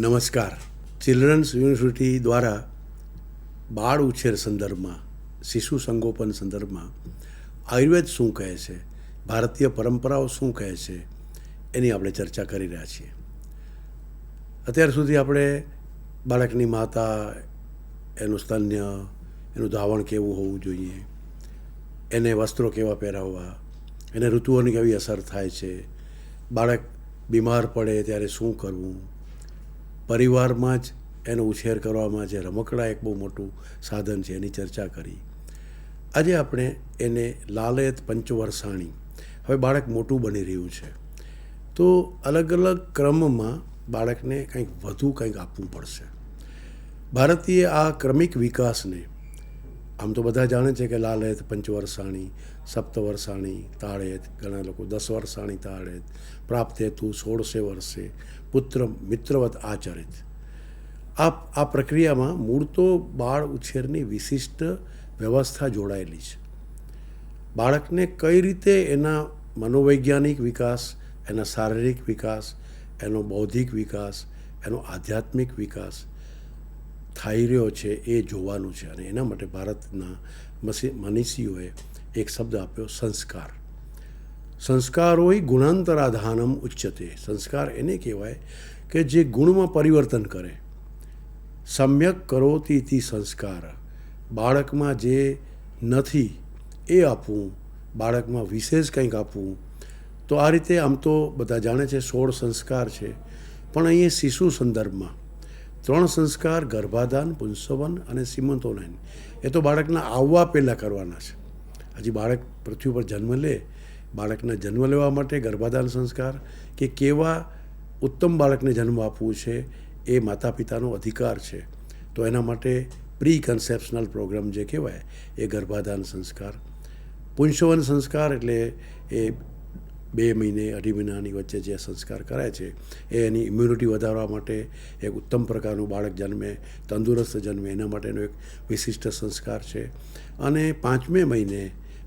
નમસ્કાર. Children's university દ્વારા બાળ ઉછેર સંદર્ભમાં, શિશુ સંગોપન સંદર્ભમાં આયુર્વેદ શું કહે છે, ભારતીય પરંપરાઓ શું કહે છે, એની આપણે ચર્ચા કરી રહ્યા છીએ. અત્યાર સુધી આપણે બાળકની માતા, એનું સ્તન્ય, એનું ધાવણ કેવું હોવું જોઈએ, એને વસ્ત્રો કેવા પહેરાવવા, એને ઋતુઓની કેવી અસર થાય છે, બાળક બીમાર પડે ત્યારે શું કરવું, પરિવારમાં જ એનો ઉછેર કરવામાં જે રમકડા એક બહુ મોટું સાધન છે એની ચર્ચા કરી. આજે આપણે એને લાલયત પંચવર્ષાણી, હવે બાળક મોટું બની રહ્યું છે તો અલગ અલગ ક્રમમાં બાળકને કંઈક વધુ કંઈક આપવું પડશે. ભારતીય આ ક્રમિક વિકાસને, આમ તો બધા જાણે છે કે લાલયત પંચવર્ષાણી, સપ્તવર્ષાણી તાળેત, ઘણા લોકો 10 વર્ષાણી તાળેત, પ્રાપ્તેતુ 16 વર્ષે, પુત્ર મિત્રવત આચરિત. આ પ્રક્રિયામાં મૂળ તો બાળ ઉછેરની વિશિષ્ટ વ્યવસ્થા જોડાયેલી છે. બાળકને કઈ રીતે એના મનોવૈજ્ઞાનિક વિકાસ, એના શારીરિક વિકાસ, એનો બૌદ્ધિક વિકાસ, એનો આધ્યાત્મિક વિકાસ થઈ રહ્યો છે એ જોવાનું છે. અને એના માટે ભારતના મનીષીઓએ એક શબ્દ આપ્યો, સંસ્કાર. સંસ્કારોય ગુણાંતરાધાનમ ઉચ્યતે. સંસ્કાર એને કહેવાય કે જે ગુણમાં પરિવર્તન કરે. સમ્યક કરોતિ ઇતિ સંસ્કાર. બાળકમાં જે નથી એ આપવું, બાળકમાં વિશેષ કંઈક આપવું. તો આ રીતે આમ તો બધા જાણે છે 16 સંસ્કાર છે, પણ અહીંયા શિશુ સંદર્ભમાં 3 સંસ્કાર, ગર્ભાધાન, પુંસવન અને સીમંતોનયન, એ તો બાળકના આવવા પહેલાં કરવાના છે. હજી બાળક પૃથ્વી પર જન્મ લે, બાળકને જન્મ લેવા માટે ગર્ભાધાન સંસ્કાર કે કેવા ઉત્તમ બાળકને જન્મ આપવું છે એ માતા પિતાનો અધિકાર છે. તો એના માટે પ્રી કન્સેપ્શનલ પ્રોગ્રામ જે કહેવાય એ ગર્ભાધાન સંસ્કાર. પુંસવન સંસ્કાર એટલે એ 2 મહિને 2.5 મહિનાની વચ્ચે જે સંસ્કાર કરાય છે એ એની ઇમ્યુનિટી વધારવા માટે એક ઉત્તમ પ્રકારનું બાળક જન્મે, તંદુરસ્ત જન્મે, એના માટેનો એક વિશિષ્ટ સંસ્કાર છે. અને 5મે મહિને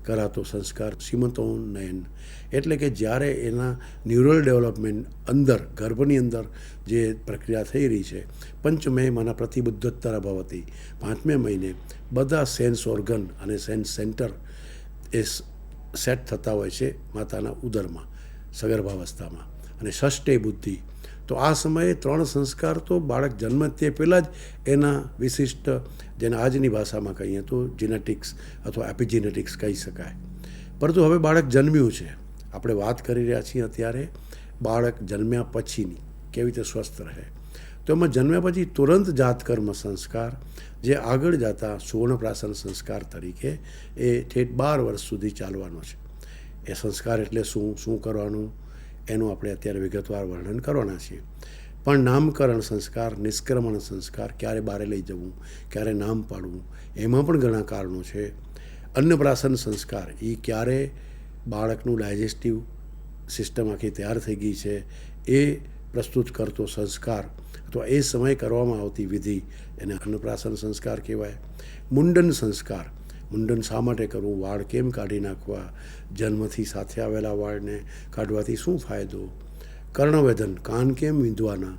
કરાતો સંસ્કાર સીમંતોનયન, એટલે કે જ્યારે એના ન્યુરલ ડેવલપમેન્ટ અંદર, ગર્ભની અંદર જે પ્રક્રિયા થઈ રહી છે, પંચમે માના પ્રતિબુદ્ધોત્તર ભવતી, 5મે મહિને બધા સેન્સ ઓર્ગન અને સેન્સ સેન્ટર એ સેટ થતા હોય છે માતાના ઉદરમાં, સગર્ભાવસ્થામાં. અને ષષ્ઠે બુદ્ધિ. તો આ સમયે 3 સંસ્કાર તો બાળક જન્મ તે પહેલાં જ એના વિશિષ્ટ, જેને આજની ભાષામાં કહીએ તો જીનેટિક્સ અથવા એપિજીનેટિક્સ કહી શકાય. પરંતુ હવે બાળક જન્મ્યું છે, આપણે વાત કરી રહ્યા છીએ અત્યારે બાળક જન્મ્યા પછીની, કેવી રીતે સ્વસ્થ રહે. તો એમાં જન્મ્યા પછી તુરંત જાતકર્મ સંસ્કાર, જે આગળ જતા સુવર્ણપ્રાશન સંસ્કાર તરીકે એ ઠેઠ 12 વર્ષ સુધી ચાલવાનો છે. એ સંસ્કાર એટલે શું કરવાનું એનું આપણે અત્યારે વિગતવાર વર્ણન કરવાના છીએ. પણ નામકરણ સંસ્કાર, નિષ્ક્રમણ સંસ્કાર, ક્યારે બહાર લઈ જવું, ક્યારે નામ પાડવું, એમાં પણ ઘણા કારણો છે. અન્નપ્રાશન સંસ્કાર, એ ક્યારે બાળકનું ડાયજેસ્ટિવ સિસ્ટમ આખી તૈયાર થઈ ગઈ છે એ પ્રસ્તુત કરતો સંસ્કાર, અથવા એ સમયે કરવામાં આવતી વિધિ, એને અન્નપ્રાશન સંસ્કાર કહેવાય. મુંડન સંસ્કાર, મુંડન શા માટે કરવું, વાળ કેમ કાઢી નાખવા, જન્મથી સાથે આવેલા વાળને કાઢવાથી શું ફાયદો, કર્ણવેધન, કાન કેમ વીંધવાના,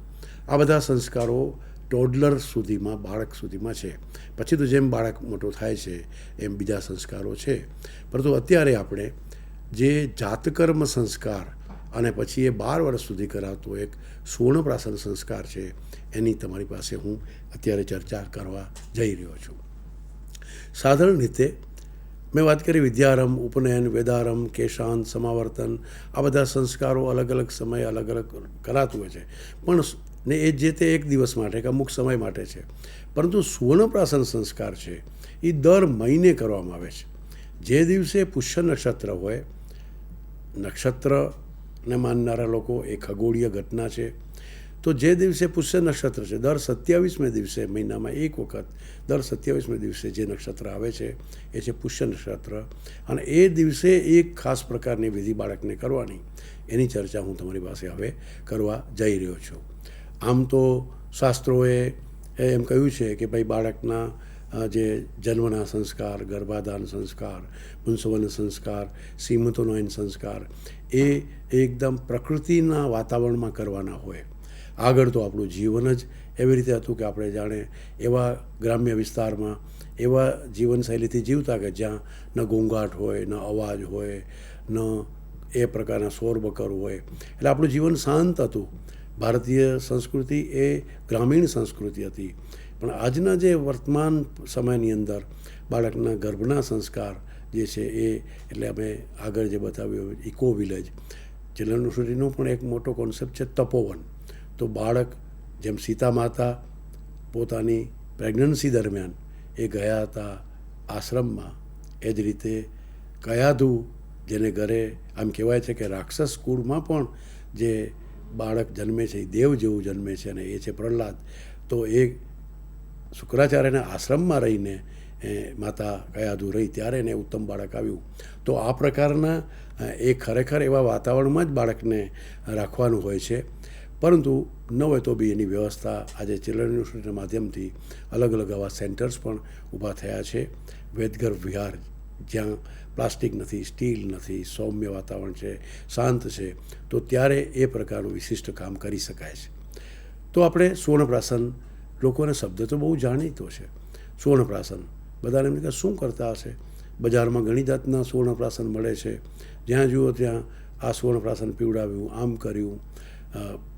આ બધા સંસ્કારો ટોડલર સુધીમાં, બાળક સુધીમાં છે. પછી તો જેમ બાળક મોટો થાય છે એમ બીજા સંસ્કારો છે. પરંતુ અત્યારે આપણે જે જાતકર્મ સંસ્કાર અને પછી એ 12 વર્ષ સુધી કરાતો એક સુવર્ણપ્રાશન સંસ્કાર છે, એની તમારી પાસે હું અત્યારે ચર્ચા કરવા જઈ રહ્યો છું. સાધારણ રીતે મેં વાત કરી વિદ્યારંભ, ઉપનયન, વેદારંભ, કેશાંત, સમાવર્તન, આ બધા સંસ્કારો અલગ અલગ સમયે અલગ અલગ કરાતું હોય છે. પણ ને એ જે તે એક દિવસ માટે કે અમુક સમય માટે છે. પરંતુ સુવર્ણપ્રાશન સંસ્કાર છે એ દર મહિને કરવામાં આવે છે. જે દિવસે પુષ્ય નક્ષત્ર હોય, નક્ષત્રને માનનારા લોકો, એ ખગોળીય ઘટના છે. તો જે દિવસે પુષ્ય નક્ષત્ર છે, દર 27મે દિવસે, મહિનામાં એક વખત દર 27મે દિવસે જે નક્ષત્ર આવે છે એ છે પુષ્ય નક્ષત્ર. અને એ દિવસે એક ખાસ પ્રકારની વિધિ બાળકને કરવાની, એની ચર્ચા હું તમારી પાસે હવે કરવા જઈ રહ્યો છું. આમ તો શાસ્ત્રોએ એમ કહ્યું છે કે ભાઈ બાળકના જે જન્મના સંસ્કાર, ગર્ભાધાન સંસ્કાર, પુંસવન સંસ્કાર, સીમંતોનયન સંસ્કાર, એ એકદમ પ્રકૃતિના વાતાવરણમાં કરવાના હોય. આગળ તો આપણું જીવન જ એવી રીતે હતું કે આપણે જાણે એવા ગ્રામ્ય વિસ્તારમાં એવા જીવનશૈલીથી જીવતા કે જ્યાં ન ઘોંઘાટ હોય, ન અવાજ હોય, ન એ પ્રકારના શોરબકર હોય. એટલે આપણું જીવન શાંત હતું. ભારતીય સંસ્કૃતિ એ ગ્રામીણ સંસ્કૃતિ હતી. પણ આજના જે વર્તમાન સમયની અંદર બાળકના ગર્ભના સંસ્કાર જે છે એ, એટલે અમે આગળ જે બતાવ્યું ઇકો વિલેજ, ચિલ્ડ્રન યુનિવર્સિટીનો પણ એક મોટો કોન્સેપ્ટ છે તપોવન. તો બાળક જેમ સીતા માતા પોતાની પ્રેગ્નન્સી દરમિયાન એ ગયા હતા આશ્રમમાં, એ જ રીતે કયાધુ જેને ઘરે આમ કહેવાય છે કે રાક્ષસ કુળમાં પણ જે બાળક જન્મે છે એ દેવ જેવું જન્મે છે, અને એ છે પ્રહલાદ. તો એ શુક્રાચાર્યના આશ્રમમાં રહીને માતા કયાધુ રહી ત્યારે એને ઉત્તમ બાળક આવ્યું. તો આ પ્રકારના એ ખરેખર એવા વાતાવરણમાં જ બાળકને રાખવાનું હોય છે. પરંતુ ન હોય તો બી એની વ્યવસ્થા આજે ચિલ્ડ્રન યુનિવર્સિટીના માધ્યમથી અલગ અલગ આવા સેન્ટર્સ પણ ઊભા થયા છે. વેદગર્ભ વિહાર, જ્યાં પ્લાસ્ટિક નથી, સ્ટીલ નથી, સૌમ્ય વાતાવરણ છે, શાંત છે, તો ત્યારે એ પ્રકારનું વિશિષ્ટ કામ કરી શકાય છે. તો આપણે સુવર્ણપ્રાશન, લોકોને શબ્દ તો બહુ જાણીતો છે સુવર્ણપ્રાશન. બધાને એમ કે શું કરતા હશે? બજારમાં ઘણી જાતના સુવર્ણપ્રાશન મળે છે. જ્યાં જુઓ ત્યાં આ સુવર્ણપ્રાશન પીવડાવ્યું, આમ કર્યું.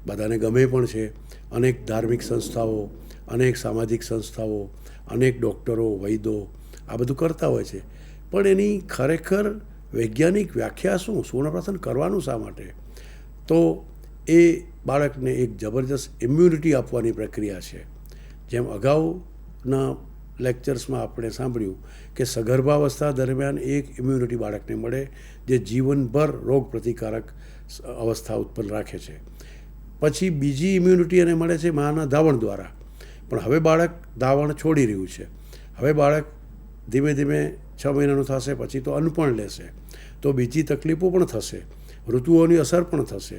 બધાને ગમે પણ છે. અનેક ધાર્મિક સંસ્થાઓ, અનેક સામાજિક સંસ્થાઓ, અનેક ડૉક્ટરો, વૈદ્યો આ બધું કરતા હોય છે. પણ એની ખરેખર વૈજ્ઞાનિક વ્યાખ્યા શું? સુવર્ણપ્રાશન કરવાનું શા માટે? તો એ બાળકને એક જબરજસ્ત ઇમ્યુનિટી આપવાની પ્રક્રિયા છે. જેમ અગાઉના લેક્ચર્સમાં આપણે સાંભળ્યું કે સગર્ભાવસ્થા દરમિયાન એક ઇમ્યુનિટી બાળકને મળે જે જીવનભર રોગ પ્રતિકારક અવસ્થા ઉત્પન્ન રાખે છે. પછી બીજી ઇમ્યુનિટી એને મળે છે માના ધાવણ દ્વારા. પણ હવે બાળક ધાવણ છોડી રહ્યું છે. હવે બાળક ધીમે ધીમે 6 મહિનાનું થશે, પછી તો અન્નપણ લેશે, તો બીજી તકલીફો પણ થશે, ઋતુઓની અસર પણ થશે,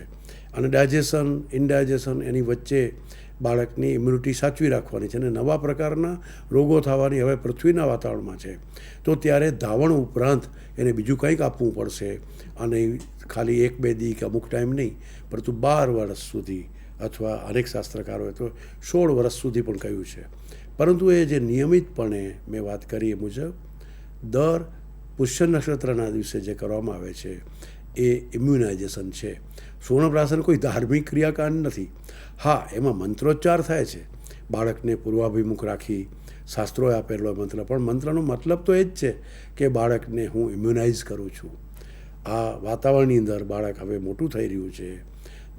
અને ડાયજેશન, ઇનડાયજેશન એની વચ્ચે બાળકની ઇમ્યુનિટી સાચવી રાખવાની છે. અને નવા પ્રકારના રોગો થવાની હવે પૃથ્વીના વાતાવરણમાં છે. તો ત્યારે ધાવણ ઉપરાંત એને બીજું કંઈક આપવું પડશે. અને ખાલી 1-2 દી કે અમુક ટાઈમ નહીં, પરંતુ 12 વર્ષ સુધી, અથવા અનેક શાસ્ત્રકારોએ તો 16 વર્ષ સુધી પણ કહ્યું છે. પરંતુ એ જે નિયમિતપણે મેં વાત કરી એ મુજબ દર પુષ્ય નક્ષત્રના દિવસે જે કરવામાં આવે છે એ ઇમ્યુનાઇઝેશન છે. સુવર્ણપ્રાશન કોઈ ધાર્મિક ક્રિયાકાંડ નથી. હા, એમાં મંત્રોચ્ચાર થાય છે, બાળકને પૂર્વાભિમુખ રાખી શાસ્ત્રોએ આપેલો મંત્ર. પણ મંત્રનો મતલબ તો એ જ છે કે બાળકને હું ઇમ્યુનાઇઝ કરું છું. આ વાતાવરણની અંદર બાળક હવે મોટું થઈ રહ્યું છે.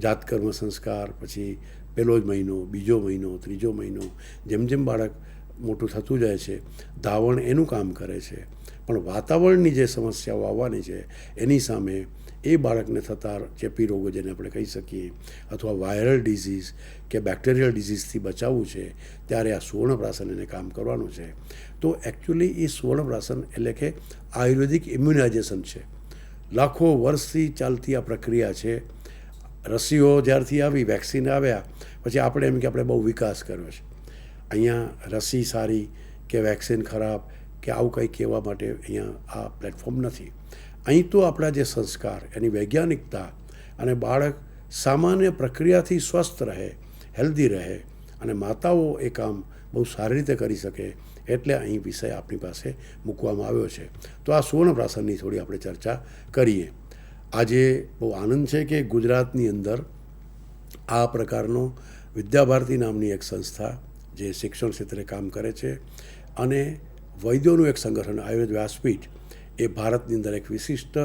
જાતકર્મ સંસ્કાર, પછી પહેલો જ મહિનો, બીજો મહિનો, ત્રીજો મહિનો, જેમ જેમ બાળક મોટું થતું જાય છે, ધાવણ એનું કામ કરે છે. પણ વાતાવરણની જે સમસ્યાઓ આવવાની છે એની સામે એ બાળકને થતા ચેપી રોગો, જેને આપણે કહી શકીએ, અથવા વાયરલ ડિઝીઝ કે બેક્ટેરિયલ ડિઝીઝથી બચાવવું છે, ત્યારે આ સુવર્ણપ્રાશન એને કામ કરવાનું છે. તો એકચ્યુઅલી એ સુવર્ણપ્રાશન એટલે કે આયુર્વેદિક ઇમ્યુનાઇઝેશન છે. લાખો વર્ષથી ચાલતી આ પ્રક્રિયા છે. રસીઓ જ્યારથી આવી, વેક્સિન આવ્યા, પછી આપણે એમ કે આપણે બહુ વિકાસ કર્યો છે. અહીંયા રસી સારી કે વેક્સિન ખરાબ કે આવું કંઈ કહેવા માટે અહીંયા આ પ્લેટફોર્મ નથી. અહીં તો આપણા જે સંસ્કાર, એની વૈજ્ઞાનિકતા, અને બાળક સામાન્ય પ્રક્રિયાથી સ્વસ્થ રહે, હેલ્ધી રહે, અને માતાઓ એ કામ બહુ સારી રીતે કરી શકે, એટલે અહીં વિષય આપણી પાસે મૂકવામાં આવ્યો છે. તો આ સુવર્ણપ્રાશનની થોડી આપણે ચર્ચા કરીએ. આજે બહુ આનંદ છે કે ગુજરાતની અંદર આ પ્રકારનો વિદ્યાભારતી નામની એક સંસ્થા જે શિક્ષણ ક્ષેત્રે કામ કરે છે, અને વૈદ્યોનું એક સંગઠન આયુર્વેદ વ્યાસપીઠ એ ભારતની અંદર એક વિશિષ્ટ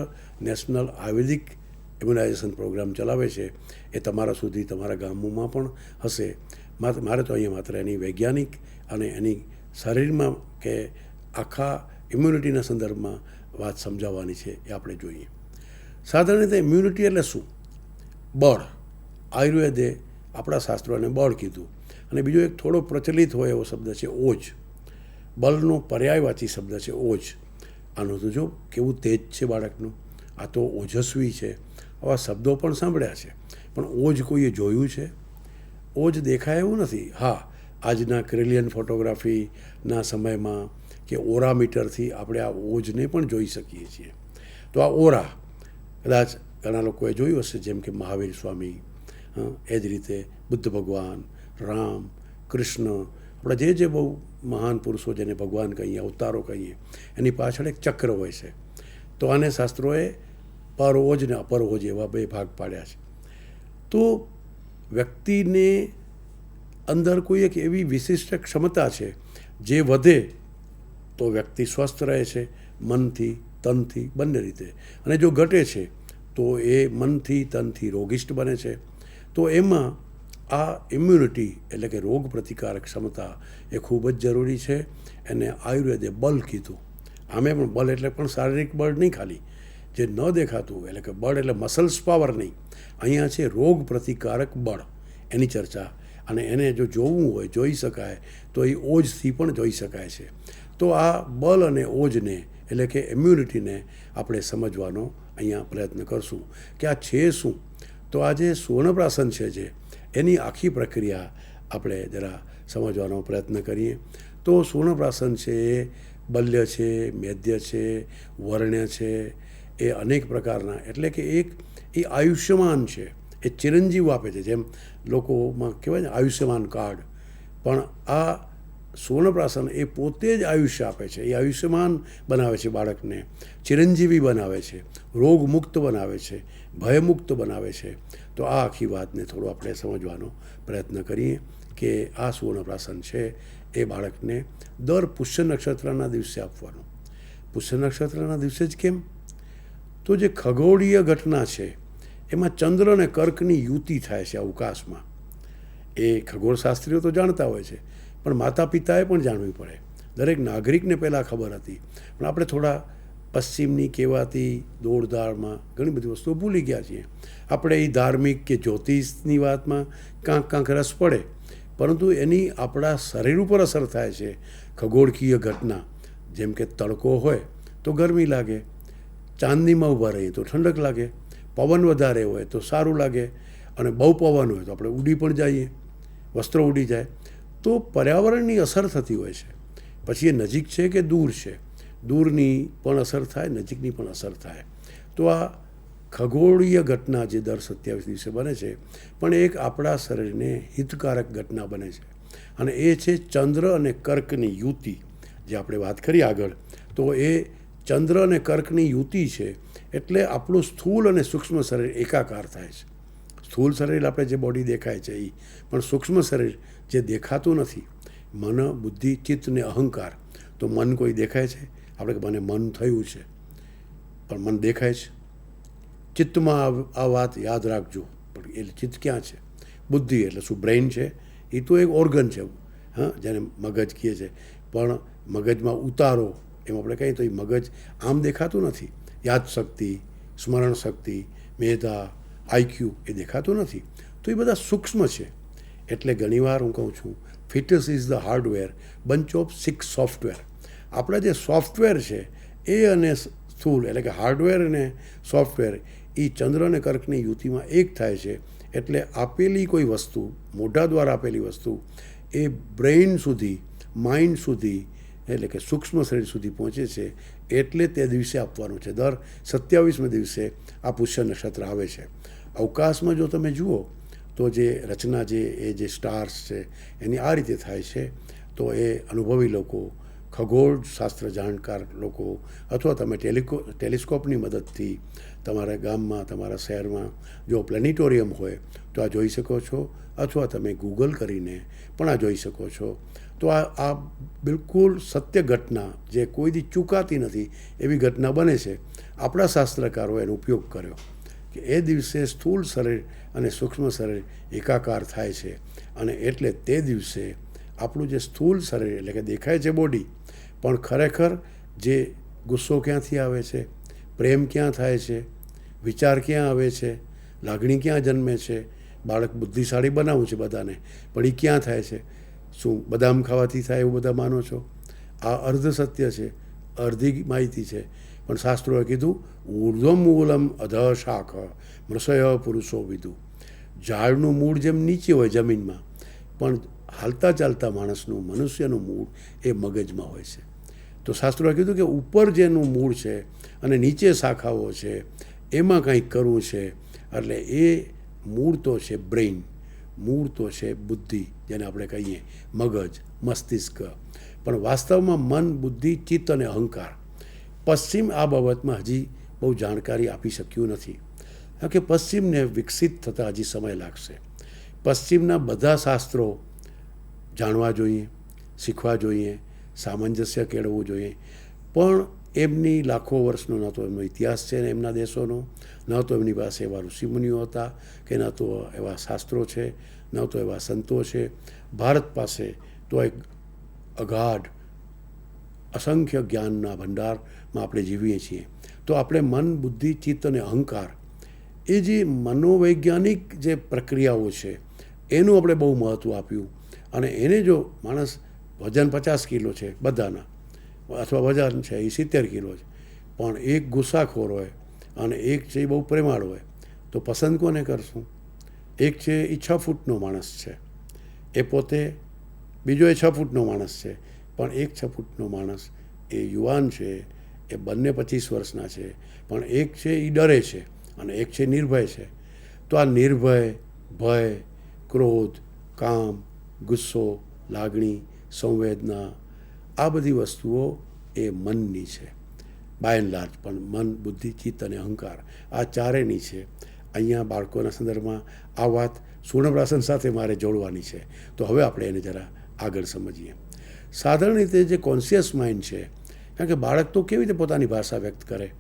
નેશનલ આયુર્વેદિક ઇમ્યુનાઇઝેશન પ્રોગ્રામ ચલાવે છે. એ તમારા સુધી, તમારા ગામોમાં પણ હશે. મારે તો અહીંયા માત્ર એની વૈજ્ઞાનિક અને એની શરીરમાં કે આખા ઇમ્યુનિટીના સંદર્ભમાં વાત સમજાવવાની છે, એ આપણે જોઈએ. સાધારણ રીતે ઇમ્યુનિટી એટલે શું? બળ. આયુર્વેદે આપણા શાસ્ત્રોને બળ કીધું. અને બીજો એક થોડો પ્રચલિત હોય એવો શબ્દ છે ઓજ. બળનો પર્યાયવાચી શબ્દ છે ઓજ. આનું તો જો કેવું તેજ છે બાળકનું, આ તો ઓજસ્વી છે, આવા શબ્દો પણ સાંભળ્યા છે. પણ ઓજ કોઈએ જોયું છે? ઓજ દેખાય એવું નથી. હા, આજના ક્રિલિયન ફોટોગ્રાફીના સમયમાં કે ઓરામીટરથી આપણે આ ઓજને પણ જોઈ શકીએ છીએ. તો આ ઓરા કદાચ ઘણા લોકોએ જોયું હશે, જેમ કે મહાવીર સ્વામી, એ જ રીતે બુદ્ધ ભગવાન, રામ, કૃષ્ણ, આપણા જે બહુ મહાન પુરુષો જેને ભગવાન કહીએ, અવતારો કહીએ, એની પાછળ એક ચક્ર હોય છે. તો આને શાસ્ત્રોએ પરોજ ને અપરોજ એવા બે ભાગ પાડ્યા છે. તો વ્યક્તિને અંદર કોઈ એક એવી વિશિષ્ટ ક્ષમતા છે જે વધે તો વ્યક્તિ સ્વસ્થ રહે છે, મનથી, તનથી, બંને રીતે. અને જો ઘટે છે તો એ મનથી, તનથી રોગિષ્ટ બને છે. તો એમાં આ ઇમ્યુનિટી એટલે કે રોગ પ્રતિકારક ક્ષમતા એ ખૂબ જ જરૂરી છે. એને આયુર્વેદે બળ કીધું. આમે પણ બળ એટલે પણ શારીરિક બળ નહીં, ખાલી જે ન દેખાતું એટલે કે બળ એટલે મસલ્સ પાવર નહીં. અહીંયા છે રોગ પ્રતિકારક બળ, એની ચર્ચા. અને એને જો જોવું હોય, જોઈ શકાય તો એ ઓજથી પણ જોઈ શકાય છે. તો આ બળ અને ઓજને એટલે કે ઇમ્યુનિટીને આપણે સમજવાનો અહીંયા પ્રયત્ન કરશું કે આ છે શું. તો આ જે સુવર્ણપ્રાશન છે એની આખી પ્રક્રિયા આપણે જરા સમજવાનો પ્રયત્ન કરીએ. તો સુવર્ણપ્રાશન છે એ બલ્ય છે, મેદ્ય છે, વર્ણ્ય છે, એ અનેક પ્રકારના, એટલે કે એ આયુષ્યમાન છે, એ ચિરંજીવ આપે છે. જેમ લોકોમાં કહેવાય ને આયુષ્યમાન કાર્ડ, પણ આ સુવર્ણપ્રાશન એ પોતે જ આયુષ્ય આપે છે. એ આયુષ્યમાન બનાવે છે બાળકને, ચિરંજીવી બનાવે છે, રોગમુક્ત બનાવે છે, ભયમુક્ત બનાવે છે. તો આ આખી વાતને થોડું આપણે સમજવાનો પ્રયત્ન કરીએ કે આ સુવર્ણપ્રાશન છે એ બાળકને દર પુષ્ય નક્ષત્રના દિવસે આપવાનું. પુષ્ય નક્ષત્રના દિવસે જ કેમ? તો જે ખગોળીય ઘટના છે એમાં ચંદ્ર અને કર્કની યુતિ થાય છે અવકાશમાં. એ ખગોળશાસ્ત્રીઓ તો જાણતા હોય છે, પણ માતા પિતાએ પણ જાણવી પડે. દરેક નાગરિકને પહેલાં ખબર હતી, પણ આપણે થોડા પશ્ચિમની કહેવાતી દોડધાડમાં ઘણી બધી વસ્તુઓ ભૂલી ગયા છીએ. આપણે એ ધાર્મિક કે જ્યોતિષની વાતમાં કાંક રસ પડે, પરંતુ એની આપણા શરીર ઉપર અસર થાય છે ખગોળકીય ઘટના. જેમ કે તડકો હોય તો ગરમી લાગે, ચાંદનીમાં ઊભા રહીએ તો ઠંડક લાગે, પવન વધારે હોય તો સારું લાગે, અને બહુ પવન હોય તો આપણે ઉડી પણ જઈએ, વસ્ત્રો ઉડી જાય. તો પર્યાવરણની અસર થતી હોય છે. પછી એ નજીક છે કે દૂર છે, દૂરની પણ અસર થાય, નજીકની પણ અસર થાય. તો આ ખગોળીય ઘટના જે દર 27 દિવસે બને છે, પણ એક આપણા શરીરને હિતકારક ઘટના બને છે. અને એ છે ચંદ્ર અને કર્કની યુતિ, જે આપણે વાત કરી આગળ. તો એ ચંદ્ર અને કર્કની યુતિ છે એટલે આપણું સ્થૂળ અને સૂક્ષ્મ શરીર એકાકાર થાય છે. સ્થૂળ શરીર આપણે જે બોડી દેખાય છે એ, પણ સૂક્ષ્મ શરીર જે દેખાતું નથી, મન, બુદ્ધિ, ચિત્ત ને અહંકાર. તો મન કોઈ દેખાય છે? આપણે કે મને મન થયું છે, પણ મન દેખાય છે? ચિત્તમાં આ વાત યાદ રાખજો. પણ એ ચિત્ત ક્યાં છે? બુદ્ધિ એટલે શું? બ્રેઇન છે, એ તો એક ઓર્ગન છે, હા, જેને મગજ કહે છે. પણ મગજમાં ઉતારો એમ આપણે કહીએ તો એ મગજ આમ દેખાતું નથી. યાદશક્તિ, સ્મરણ શક્તિ, મેધા, આઈક્યુ એ દેખાતું નથી. તો એ બધા સૂક્ષ્મ છે. એટલે ઘણીવાર હું કહું છું, fitness is the hardware, bunch of 6 software. આપણા જે સોફ્ટવેર છે એ અને સ્થૂળ એટલે કે હાર્ડવેર અને સોફ્ટવેર એ ચંદ્ર અને કર્કની યુતિમાં એક થાય છે. એટલે આપેલી કોઈ વસ્તુ, મોઢા દ્વારા આપેલી વસ્તુ એ બ્રેઇન સુધી, માઇન્ડ સુધી એટલે કે સૂક્ષ્મ શરીર સુધી પહોંચે છે. એટલે તે દિવસે આપવાનું છે. દર 27મે દિવસે આ પુષ્ય નક્ષત્ર આવે છે. અવકાશમાં જો તમે જુઓ તો જે રચના જે સ્ટાર્સ છે એની આ રીતે થાય છે. તો એ અનુભવી લોકો, ખગોળશાસ્ત્ર જાણકાર લોકો, અથવા તમે ટેલિસ્કોપની મદદથી તમારા ગામમાં, તમારા શહેરમાં જો પ્લેનેટોરિયમ હોય તો આ જોઈ શકો છો, અથવા તમે ગૂગલ કરીને પણ આ જોઈ શકો છો. તો આ બિલકુલ સત્ય ઘટના, જે કોઈ દી ચૂકાતી નથી એવી ઘટના બને છે. આપણા શાસ્ત્રકારોએ એનો ઉપયોગ કર્યો કે એ દિવસે સ્થૂળ શરીર અને સૂક્ષ્મ શરીર એકાકાર થાય છે. અને એટલે તે દિવસે આપણું જે સ્થૂળ શરીર એટલે કે દેખાય છે બોડી, પણ ખરેખર જે ગુસ્સો ક્યાંથી આવે છે, પ્રેમ ક્યાં થાય છે, વિચાર ક્યાં આવે છે, લાગણી ક્યાં જન્મે છે. બાળક બુદ્ધિશાળી બનાવવું છે બધાને, પણ એ ક્યાં થાય છે? શું બદામ ખાવાથી થાય એવું બધા માનો છો? આ અર્ધ સત્ય છે, અડધી માહિતી છે. પણ શાસ્ત્રોએ કીધું ઊર્ધ્વમ મૂલમ અધ શાખ મૃષય પુરુષો વિદુ. ઝાડનું મૂળ જેમ નીચે હોય જમીનમાં, પણ હાલતા ચાલતા માણસનું, મનુષ્યનું મૂળ એ મગજમાં હોય છે. તો શાસ્ત્રોએ કીધું કે ઉપર જેનું મૂળ છે અને નીચે શાખાઓ છે, એમાં કંઈક કરવું છે. એટલે એ મૂળ તો છે બ્રેઇન. મૂળ તો છે બુદ્ધિ, જેને આપણે કહીએ મગજ, મસ્તિષ્ક. પણ વાસ્તવમાં મન, બુદ્ધિ, ચિત્ત અને અહંકાર. પશ્ચિમ આ બાબતમાં હજી બહુ જાણકારી આપી શક્યું નથી, કારણ કે પશ્ચિમને વિકસિત થતાં હજી સમય લાગશે. પશ્ચિમના બધા શાસ્ત્રો જાણવા જોઈએ, શીખવા જોઈએ, સામંજસ્ય કેળવવું જોઈએ. પણ એમની લાખો વર્ષનો ન તો એમનો ઇતિહાસ છે ને એમના દેશોનો, ન તો એમની પાસે એવા ઋષિમુનિઓ હતા, કે ન તો એવા શાસ્ત્રો છે, ન તો એવા સંતો છે. ભારત પાસે તો એક અગાઢ અસંખ્ય જ્ઞાનના ભંડારમાં આપણે જીવીએ છીએ. તો આપણે મન, બુદ્ધિ, ચિત્ત અને અહંકાર, એ જે મનોવૈજ્ઞાનિક જે પ્રક્રિયાઓ છે એનું આપણે બહુ મહત્ત્વ આપ્યું. અને એને જો માણસ, વજન 50 કિલો છે બધાના, અથવા વજન છે એ 70 કિલો છે, પણ એક ગુસ્સાખોર હોય અને એક છે એ બહુ પ્રેમાળ હોય, તો પસંદ કોને કરશું? એક છે એ 6 ફૂટનો માણસ છે, એ પોતે, બીજો એ 6 ફૂટનો માણસ છે, પણ એક 6 ફૂટનો માણસ એ યુવાન છે, એ બંને 25 વર્ષના છે, પણ એક છે એ ડરે છે અને એક છે નિર્ભય છે. તો આ નિર્ભય, ભય, ક્રોધ, કામ, ગુસ્સો, લાગણી, સંવેદના, આ બધી વસ્તુઓ એ મનની છે બાય એન્ડ લાર્જ. પણ મન, બુદ્ધિ, ચિત્ત અને અહંકાર આ ચારેયની છે. અહીંયા બાળકોના સંદર્ભમાં આ વાત સુવર્ણપ્રાશન સાથે મારે જોડવાની છે. તો હવે આપણે એને જરા આગળ સમજીએ. સાધારણ રીતે જે કોન્શિયસ માઇન્ડ છે, કારણ કે બાળક તો કેવી રીતે પોતાની ભાષા વ્યક્ત કરે,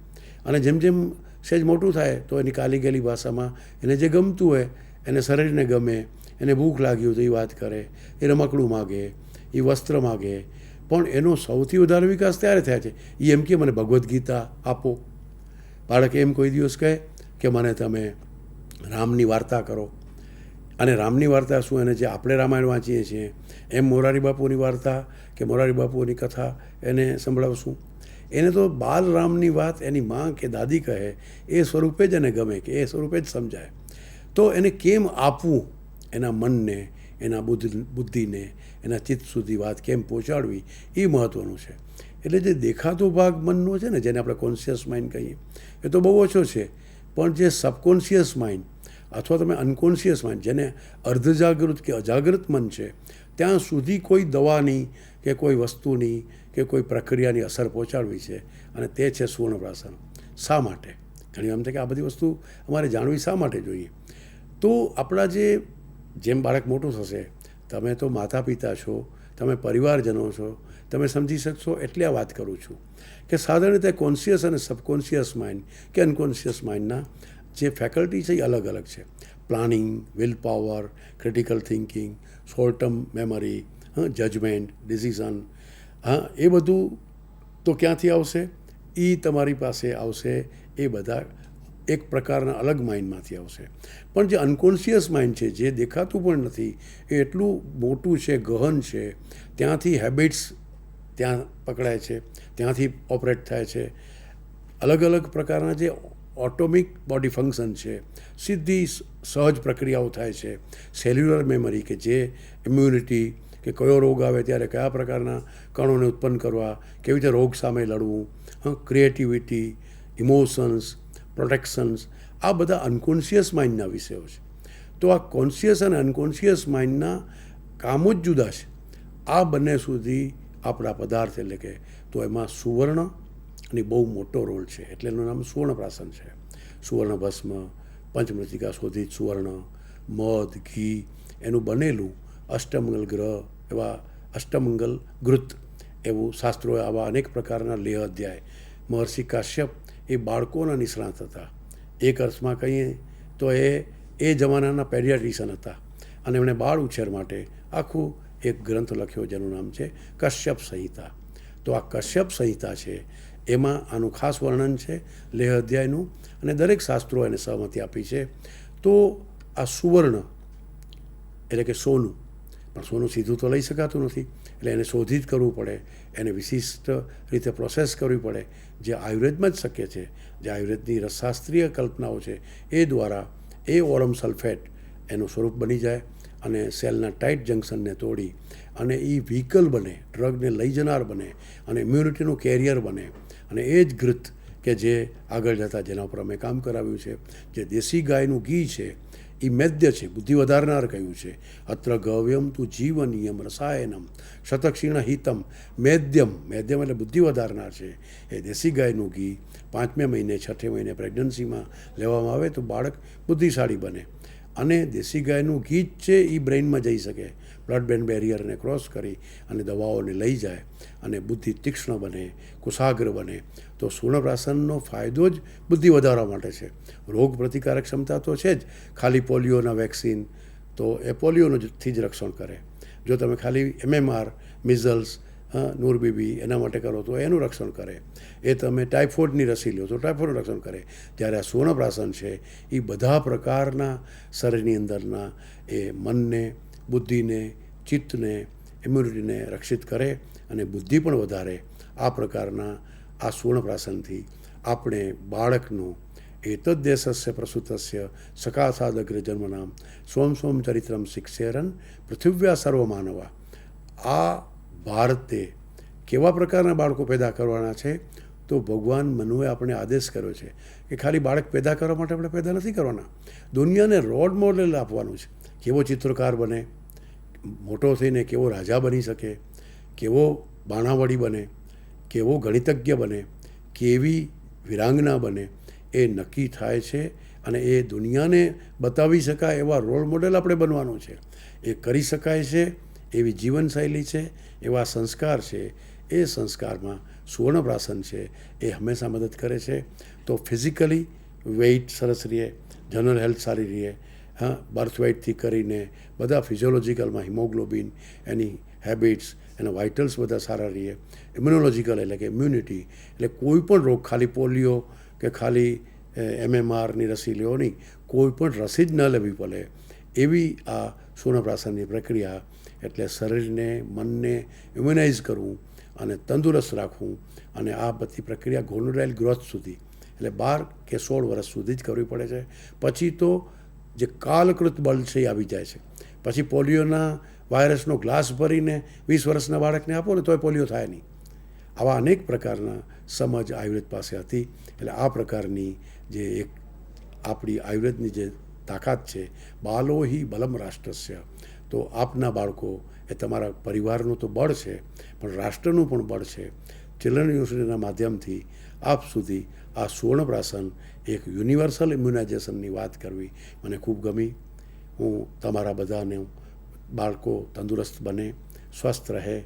અને જેમ જેમ સહેજ મોટું થાય તો એની કાલી ગયેલી ભાષામાં એને જે ગમતું હોય, એને શરીરને ગમે, એને ભૂખ લાગી હોય તો એ વાત કરે, એ રમકડું માગે, એ વસ્ત્ર માગે. પણ એનો સૌથી વધારે વિકાસ ત્યારે થાય છે એ એમ કે મને ભગવદ્ ગીતા આપો. બાળક એમ કોઈ દિવસ કહે કે મને તમે રામની વાર્તા કરો. અને રામની વાર્તા શું, એને જે આપણે રામાયણ વાંચીએ છીએ એમ મોરારી બાપુની વાર્તા કે મોરારી બાપુની કથા એને સંભળાવશું. એને તો બાલરામની વાત એની માં કે દાદી કહે એ સ્વરૂપે જ એને ગમે, કે એ સ્વરૂપે જ સમજાય. તો એને કેમ આપવું, એના મનને, એના બુદ્ધિને, એના ચિત્ત સુધી વાત કેમ પહોંચાડવી, એ મહત્ત્વનું છે. એટલે જે દેખાતો ભાગ મનનો છે ને, જેને આપણે કોન્શિયસ માઇન્ડ કહીએ, એ તો બહુ ઓછો છે. પણ જે સબકોન્શિયસ માઇન્ડ અથવા તમે અનકોન્શિયસ માઇન્ડ, જેને અર્ધજાગૃત કે અજાગૃત મન છે, ત્યાં સુધી કોઈ દવાની કે કોઈ વસ્તુની કે કોઈ પ્રક્રિયાની અસર પહોંચાડવી છે. અને તે છે સુવર્ણપ્રાશન. શા માટે? ઘણી એમ થાય કે આ બધી વસ્તુ અમારે જાણવી શા માટે જોઈએ? તો આપણા જેમ બાળક મોટું થશે, તમે તો માતા પિતા છો, તમે પરિવારજનો છો, તમે સમજી શકશો એટલે આ વાત કરું છું કે સાધારણ રીતે કોન્શિયસ અને સબકોન્શિયસ માઇન્ડ કે અનકોન્શિયસ માઇન્ડના જે ફેકલ્ટી છે એ અલગ અલગ છે. Planning, will power, critical thinking, short term memory, judgement, decision, એ બધું તો ક્યાંથી આવશે? એ તમારી પાસે આવશે એ બધા એક પ્રકારના અલગ માઇન્ડમાંથી આવશે. પણ જે અનકોન્શિયસ માઇન્ડ છે, જે દેખાતું પણ નથી, એ એટલું મોટું છે, ગહન છે, ત્યાંથી હેબિટ્સ ત્યાં પકડાય છે, ત્યાંથી ઓપરેટ થાય છે. અલગ અલગ પ્રકારના જે ઓટોમિક બોડી ફંક્શન છે, સીધી સહજ પ્રક્રિયાઓ થાય છે. સેલ્યુલર મેમરી, કે જે ઇમ્યુનિટી, કે કયો રોગ આવે ત્યારે કયા પ્રકારના કણોને ઉત્પન્ન કરવા, કેવી રીતે રોગ સામે લડવું, ક્રિએટિવિટી, ઇમોશન્સ, પ્રોટેક્શન્સ, આ બધા અનકોન્શિયસ માઇન્ડના વિષયો છે. તો આ કોન્શિયસ અને અનકોન્શિયસ માઇન્ડના કામો જ જુદા છે. આ બંને સુધી આપણા પદાર્થ, એટલે કે તો એમાં સુવર્ણની બહુ મોટો રોલ છે. એટલે એનું નામ સુવર્ણપ્રાશન છે. સુવર્ણ ભસ્મ, પંચમૃતિકા શોધિત સુવર્ણ, મધ, ઘી, એનું બનેલું અષ્ટમંગલ ગ્રહ, એવા અષ્ટમંગલ ઘૃત, એવું શાસ્ત્રોએ આવા અનેક પ્રકારના લેહ અધ્યાય. મહર્ષિ કાશ્યપ એ બાળકોના નિષ્ણાત હતા. એક અર્થમાં કહીએ તો એ જમાનાના પેડિયાટ્રિશિયન હતા, અને એમણે બાળ ઉછેર માટે આખું એક ગ્રંથ લખ્યો જેનું નામ છે કશ્યપ સંહિતા. તો આ કશ્યપ સંહિતા છે, એમાં આનું ખાસ વર્ણન છે લેહ અધ્યાયનું, અને દરેક શાસ્ત્રો એને સહમતિ આપી છે. તો આ સુવર્ણ એટલે કે સોનું, પણ સોનું સીધું તો લઈ શકાતું નથી, એટલે એને શોધિત કરવું પડે, એને વિશિષ્ટ રીતે પ્રોસેસ કરવી પડે, જે આયુર્વેદમાં જ શક્ય છે. જે આયુર્વેદની રસશાસ્ત્રીય કલ્પનાઓ છે એ દ્વારા એ ઓરમ સલ્ફેટ એનું સ્વરૂપ બની જાય, અને સેલના ટાઇટ જંક્શનને તોડી અને એ વ્હીકલ બને, ડ્રગને લઈ જનાર બને, અને ઇમ્યુનિટીનું કેરિયર બને. અને એ જ ઘૃત કે જે આગળ જતાં જેના ઉપર અમે કામ કરાવ્યું છે, જે દેશી ગાયનું ઘી છે, એ મેદ્ય છે, બુદ્ધિ વધારનાર કહ્યું છે. અત્ર ગવ્યમ તું જીવનિયમ રસાયનમ શતક્ષીણ હિતમ મેદ્યમ. મેદ્યમ એટલે બુદ્ધિ વધારનાર છે. એ દેશી ગાયનું ઘી 5મે મહિને 6ઠે મહિને પ્રેગ્નન્સીમાં લેવામાં આવે તો બાળક બુદ્ધિશાળી બને. અને દેશી ગાયનું ઘી જ છે એ બ્રેઇનમાં જઈ શકે, બ્લડ બ્રેન બેરિયરને ક્રોસ કરી અને દવાઓને લઈ જાય અને બુદ્ધિ તીક્ષ્ણ બને, કુશાગ્ર બને. તો સુવર્ણપ્રાશનનો ફાયદો જ બુદ્ધિ વધારવા માટે છે. રોગ પ્રતિકારક ક્ષમતા તો છે જ. ખાલી પોલિયોના વેક્સિન તો એ પોલિયોથી જ રક્ષણ કરે. જો તમે ખાલી MMR, મિઝલ્સ, નૂરબીબી એના માટે કરો તો એનું રક્ષણ કરે. એ તમે ટાઇફોઇડની રસી લો તો ટાઇફોઇડનું રક્ષણ કરે. જ્યારે આ સુવર્ણપ્રાશન છે એ બધા પ્રકારના શરીરની અંદરના એ મનને, બુદ્ધિને, ચિત્તને, ઇમ્યુનિટીને રક્ષિત કરે અને બુદ્ધિ પણ વધારે. આ પ્રકારના આ સુવર્ણપ્રાશનથી આપણે બાળકનું એતદ્દેશસ્ય પ્રસૂતસ્ય સકાશાદગ્રે જન્મનામ સ્વમ સ્વમ ચરિત્રમ શિક્ષેરન પૃથિવ્યા સર્વમાનવા. આ ભારતે કેવા પ્રકારના બાળકો પેદા કરવાના છે? તો ભગવાન મનુએ આપણે આદેશ કર્યો છે કે ખાલી બાળક પેદા કરવા માટે આપણે પેદા નથી કરવાના, દુનિયાને રોલ મોડેલ આપવાનું છે. કેવો ચિત્રકાર બને, મોટો થઈને કેવો રાજા બની શકે, કેવો બાણાવડી બને, કેવો ગણિતજ્ઞ બને, કેવી વિરાંગના બને, એ નક્કી થાય છે. અને એ દુનિયાને બતાવી શકાય એવા રોલ મોડેલ આપણે બનવાનું છે. એ કરી શકાય છે એવી જીવનશૈલી છે, એવા સંસ્કાર છે. એ સંસ્કારમાં સુવર્ણપ્રાશન છે એ હંમેશા મદદ કરે છે. તો ફિઝિકલી વેઇટ સરસ રહે, જનરલ હેલ્થ સારી રહે, બર્થ વેઇટથી કરીને બધા ફિઝિયોલોજીકલમાં હિમોગ્લોબિન, એની હેબિટ્સ, એના વાઇટલ્સ બધા સારા રહે. ઇમ્યુનોલોજીકલ એટલે કે ઇમ્યુનિટી, એટલે કોઈ પણ રોગ, ખાલી પોલિયો કે ખાલી MMRની રસી લેવો નહીં, કોઈ પણ રસી જ ન લેવી પડે એવી આ સુવર્ણપ્રાશનની પ્રક્રિયા. એટલે શરીરને, મનને ઇમ્યુનાઇઝ કરવું અને તંદુરસ્ત રાખવું. અને આ બધી પ્રક્રિયા ગોનોડાઇલ ગ્રોથ સુધી, એટલે 12 કે 16 વર્ષ સુધી જ કરવી પડે છે. પછી તો જે કાલકૃત બળ છે એ આવી જાય છે. પછી પોલિયોના વાયરસનો ગ્લાસ ભરીને 20 વર્ષના બાળકને આપો ને તોય પોલિયો થાય નહીં. આવા અનેક પ્રકારના સમજ આયુર્વેદ પાસે હતી. એટલે આ પ્રકારની જે એક આપણી આયુર્વેદની જે તાકાત છે, બાલો હિ બલમ રાષ્ટ્રસ્ય. તો આપના બાળકો એ તમારા પરિવારનું તો બળ છે, પણ રાષ્ટ્રનું પણ બળ છે. ચિલ્ડ્રન યુનિવર્સિટીના માધ્યમથી આપ સુધી આ સુવર્ણપ્રાશન એક યુનિવર્સલ ઇમ્યુનાઇઝેશનની વાત કરવી મને ખૂબ ગમી. હું તમારા બધાને બાળકો તંદુરસ્ત બને, સ્વસ્થ રહે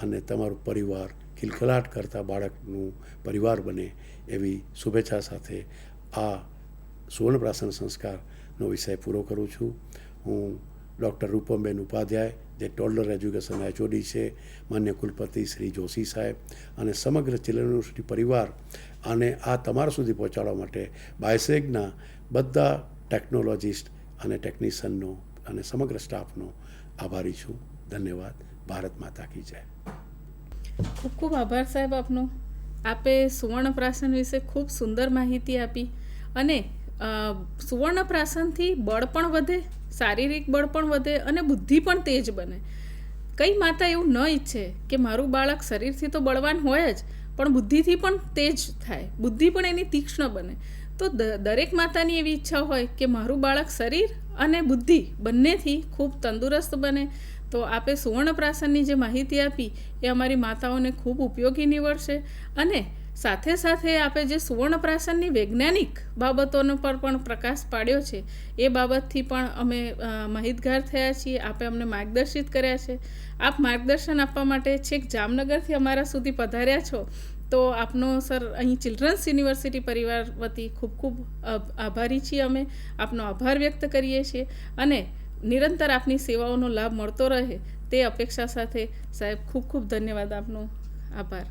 અને તમારું પરિવાર ખિલખલાટ કરતા બાળકનું પરિવાર બને એવી શુભેચ્છા સાથે આ સુવર્ણપ્રાશન સંસ્કારનો વિષય પૂરો કરું છું. હું ડૉક્ટર રૂપમબેન ઉપાધ્યાય, જે ટોડલર એજ્યુકેશન HOD છે, માન્ય કુલપતિ શ્રી જોશી સાહેબ અને સમગ્ર ચિલ્ડ્રન યુનિવર્સિટી પરિવાર અને આ તમારા સુધી પહોંચાડવા માટે બાયસેગના બધા ટેકનોલોજીસ્ટ અને ટેકનિશિયનનો અને સમગ્ર સ્ટાફનો આભારી છું. ધન્યવાદ. ભારત માતા કી જય. ખૂબ ખૂબ આભાર સાહેબ આપનો. આપે સુવર્ણપ્રાશન વિશે ખૂબ સુંદર માહિતી આપી. અને સુવર્ણપ્રાશનથી બળ પણ વધે, શારીરિક બળ પણ વધે અને બુદ્ધિ પણ તેજ બને. કઈ માતા એવું ન ઈચ્છે કે મારું બાળક શરીરથી તો બળવાન હોય જ, પણ બુદ્ધિથી પણ તેજ થાય, બુદ્ધિ પણ એની તીક્ષ્ણ બને. તો દરેક માતાની એવી ઈચ્છા હોય કે મારું બાળક શરીર અને બુદ્ધિ બંનેથી ખૂબ તંદુરસ્ત બને. તો આપે સુવર્ણપ્રાશનની જે માહિતી આપી એ અમારી માતાઓને ખૂબ ઉપયોગી નીવડશે. અને સાથે સાથે આપે જે સુવર્ણપ્રાશનની વૈજ્ઞાનિક બાબતોનો પર પણ પ્રકાશ પાડ્યો છે એ બાબતથી પણ અમે માહિતગાર થયા છીએ. આપે અમને માર્ગદર્શિત કર્યા છે. આપ માર્ગદર્શન આપવા માટે છેક જામનગરથી અમારા સુધી પધાર્યા છો, તો આપનો સર અહીં ચિલ્ડ્રન્સ યુનિવર્સિટી પરિવાર વતી ખૂબ ખૂબ આભારી છીએ. અમે આપનો આભાર વ્યક્ત કરીએ છીએ અને નિરંતર આપની સેવાઓનો લાભ મળતો રહે તે અપેક્ષા સાથે સાહેબ ખૂબ ખૂબ ધન્યવાદ. આપનો આભાર.